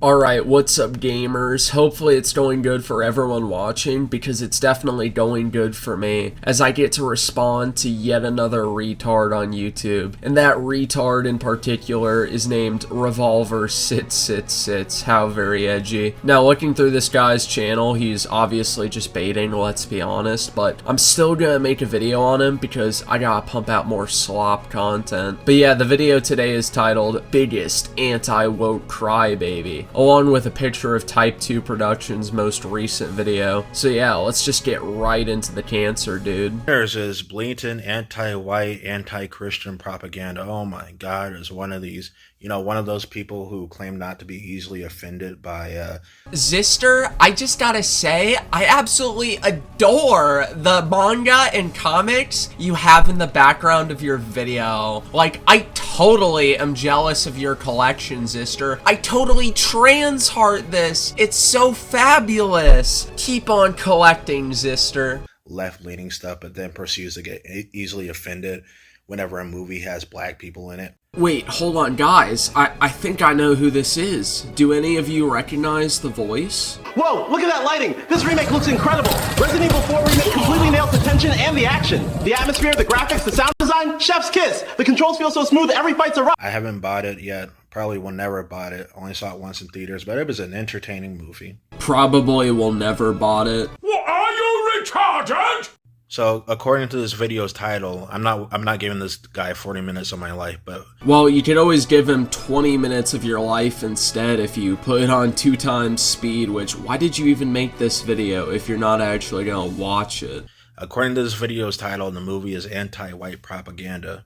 Alright, what's up gamers? Hopefully it's going good for everyone watching, because it's definitely going good for me, as I get to respond to yet another retard on YouTube. And that retard in particular is named Revolver666, how very edgy. Now looking through this guy's channel, he's obviously just baiting, let's be honest, but I'm still gonna make a video on him because I gotta pump out more slop content. But yeah, the video today is titled Biggest Anti-Woke Crybaby, along with a picture of Type2Productions' most recent video. So yeah, let's just get right into the cancer, dude. There's this blatant anti-white, anti-Christian propaganda. Oh my god, is one of these, one of those people who claim not to be easily offended by, Zister, I just gotta say, I absolutely adore the manga and comics you have in the background of your video. Like, I totally am jealous of your collection, Zister. I totally trans heart this. It's so fabulous. Keep on collecting, Zister. left-leaning stuff, but then proceeds to get easily offended whenever a movie has black people in it. Wait, hold on, guys. I think I know who this is. Do any of you recognize the voice? Whoa, look at that lighting! This remake looks incredible! Resident Evil 4 remake completely nails the tension and the action. The atmosphere, the graphics, the sound design, chef's kiss! The controls feel so smooth, every fight's a rush! I haven't bought it yet. Probably will never bought it. Only saw it once in theaters, but it was an entertaining movie. Probably will never bought it. What, are you retarded? So, according to this video's title, I'm not giving this guy 40 minutes of my life, but... Well, you could always give him 20 minutes of your life instead if you put it on 2 times speed, which, why did you even make this video if you're not actually gonna watch it? According to this video's title, the movie is anti-white propaganda.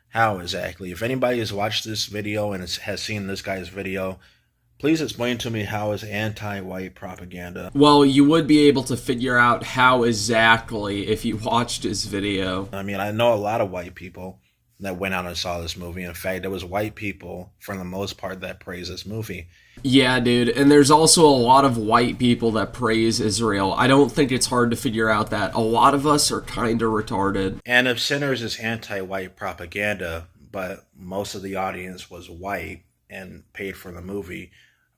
How exactly? If anybody has watched this video and has seen this guy's video, please explain to me how is anti-white propaganda. Well, you would be able to figure out how exactly if you watched his video. I mean, I know a lot of white people that went out and saw this movie. In fact, it was white people, for the most part, that praised this movie. Yeah, dude, and there's also a lot of white people that praise Israel. I don't think it's hard to figure out that a lot of us are kinda retarded. And if Sinners is anti-white propaganda, but most of the audience was white and paid for the movie,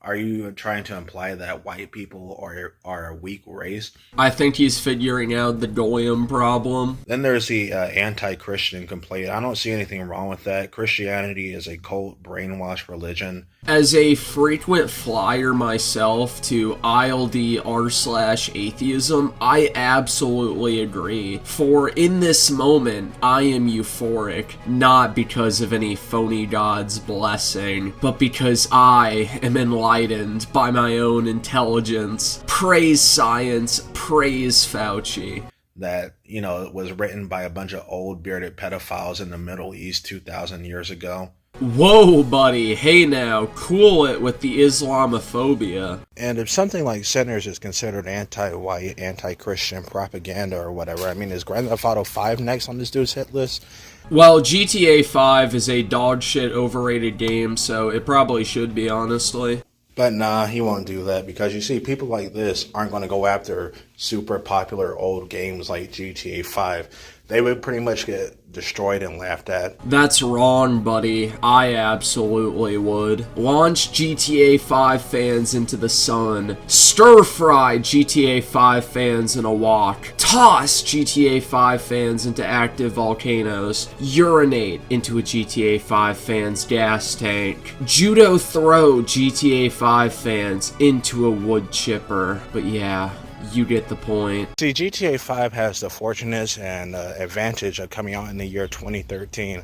are you trying to imply that white people are a weak race? I think he's figuring out the Goyim problem. Then there's the anti-Christian complaint. I don't see anything wrong with that. Christianity is a cult, brainwashed religion. As a frequent flyer myself to ILD/atheism, I absolutely agree. For in this moment, I am euphoric, not because of any phony god's blessing, but because I am enlightened by my own intelligence. Praise science, praise Fauci. That, it was written by a bunch of old bearded pedophiles in the Middle East 2,000 years ago. Whoa, buddy, hey now, cool it with the Islamophobia. And if something like Sinners is considered anti-white, anti-Christian propaganda or whatever, I mean, is Grand Theft Auto 5 next on this dude's hit list? Well, GTA 5 is a dogshit overrated game, so it probably should be, honestly. But nah, he won't do that, because you see, people like this aren't going to go after super popular old games like GTA 5. They would pretty much get destroyed and laughed at. That's wrong, buddy. I absolutely would. Launch GTA 5 fans into the sun. Stir-fry GTA 5 fans in a wok. Toss GTA 5 fans into active volcanoes. Urinate into a GTA 5 fan's gas tank. Judo throw GTA 5 fans into a wood chipper. But yeah, you get the point. See, GTA 5 has the fortunate and advantage of coming out in the year 2013.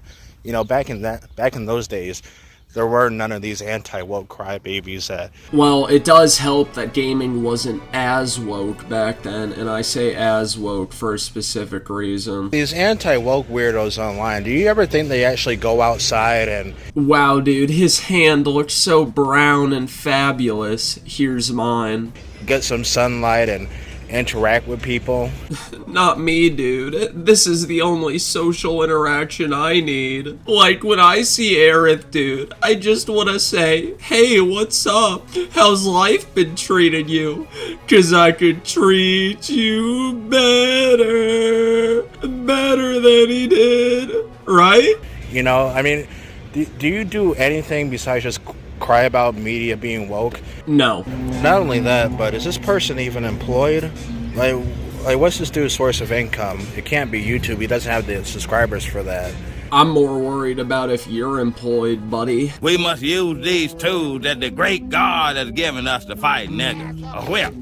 Back in those days, there were none of these anti-woke crybabies that... Well, it does help that gaming wasn't as woke back then, and I say as woke for a specific reason. These anti-woke weirdos online, do you ever think they actually go outside and... Wow, dude, his hand looks so brown and fabulous. Here's mine. Get some sunlight and interact with people? Not me, dude. This is the only social interaction I need. Like, when I see Aerith, dude, I just want to say, hey, what's up? How's life been treating you? 'Cause I could treat you better than he did, right? I mean, do you do anything besides just cry about media being woke. No. Not only that, but is this person even employed? Like what's this dude's source of income? It can't be YouTube. He doesn't have the subscribers for that. I'm more worried about if you're employed, buddy. We must use these tools that the great God has given us to fight niggas. A whip,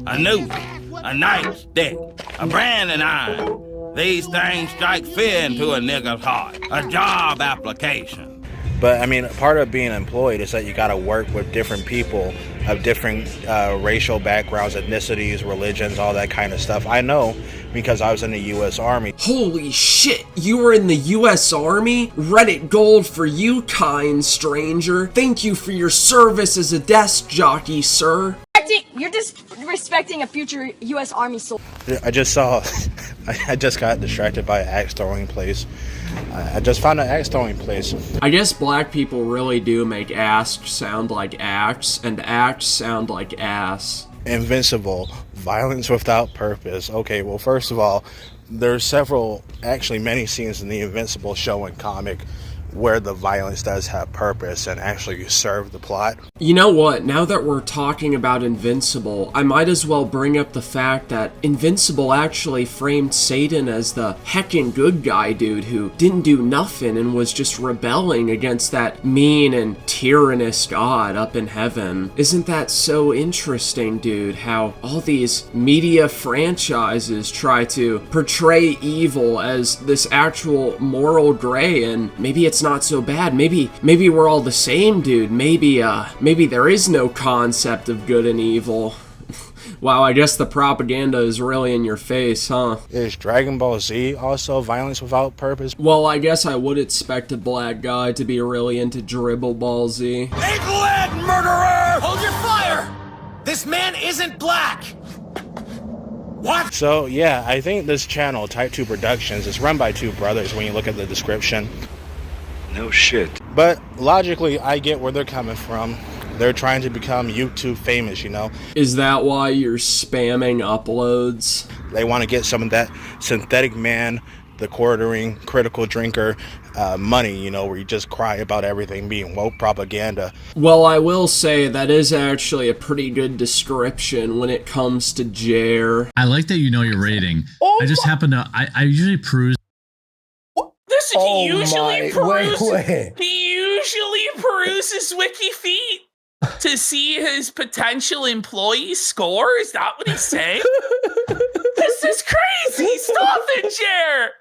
a noose, a nightstick, a branding iron. These things strike fear into a nigga's heart. A job application. But, I mean, part of being employed is that you got to work with different people of different racial backgrounds, ethnicities, religions, all that kind of stuff. I know because I was in the U.S. Army. Holy shit, you were in the U.S. Army? Reddit gold for you, kind stranger. Thank you for your service as a desk jockey, sir. You're disrespecting a future U.S. Army soldier. I just saw, I just got distracted by an axe throwing place. I just found an axe throwing place. I guess black people really do make ass sound like axe, and axe sound like ass. Invincible, violence without purpose. Okay, well, first of all, there's several, actually many scenes in the Invincible show and comic where the violence does have purpose and actually serve the plot. You know what, now that we're talking about Invincible, I might as well bring up the fact that Invincible actually framed Satan as the heckin' good guy dude who didn't do nothing and was just rebelling against that mean and tyrannous God up in heaven. Isn't that so interesting, dude, how all these media franchises try to portray evil as this actual moral gray, and maybe it's not so bad. Maybe we're all the same, dude. Maybe there is no concept of good and evil. Wow, I guess the propaganda is really in your face, huh? Is Dragon Ball Z also violence without purpose? Well, I guess I would expect a black guy to be really into Dribble Ball Z. England, murderer! Hold your fire! This man isn't black! What? So, yeah, I think this channel, Type2Productions, is run by two brothers when you look at the description. No shit. But logically, I get where they're coming from. They're trying to become YouTube famous, you know? Is that why you're spamming uploads? They want to get some of that synthetic man, the quartering, critical drinker money, you know, where you just cry about everything being woke propaganda. Well, I will say that is actually a pretty good description when it comes to Jer. I like that you know your rating. I just happen to, I usually peruse. Listen, he usually peruses WikiFeet to see his potential employees' score. Is that what he's saying? This is crazy. Stop it, Jer.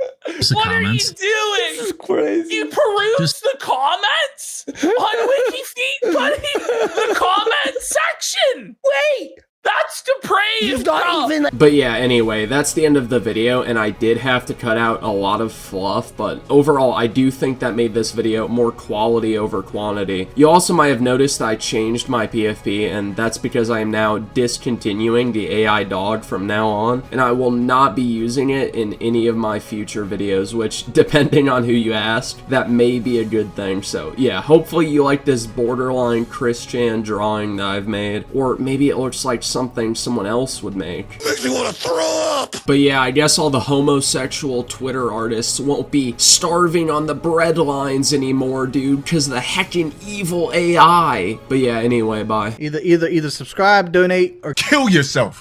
What are you doing? This is crazy. You peruse the comments on WikiFeet, buddy? The comment section. Wait. That's depraved. You've not even... But yeah, anyway, that's the end of the video, and I did have to cut out a lot of fluff, but overall, I do think that made this video more quality over quantity. You also might have noticed that I changed my PFP, and that's because I am now discontinuing the AI dog from now on, and I will not be using it in any of my future videos, which, depending on who you ask, that may be a good thing. So yeah, hopefully you like this borderline Christian drawing that I've made, or maybe it looks like something someone else would make. Makes me want to throw up! But yeah, I guess all the homosexual Twitter artists won't be starving on the bread lines anymore, dude, because of the heckin' evil AI. But yeah, anyway, bye. Either subscribe, donate, or Kill yourself!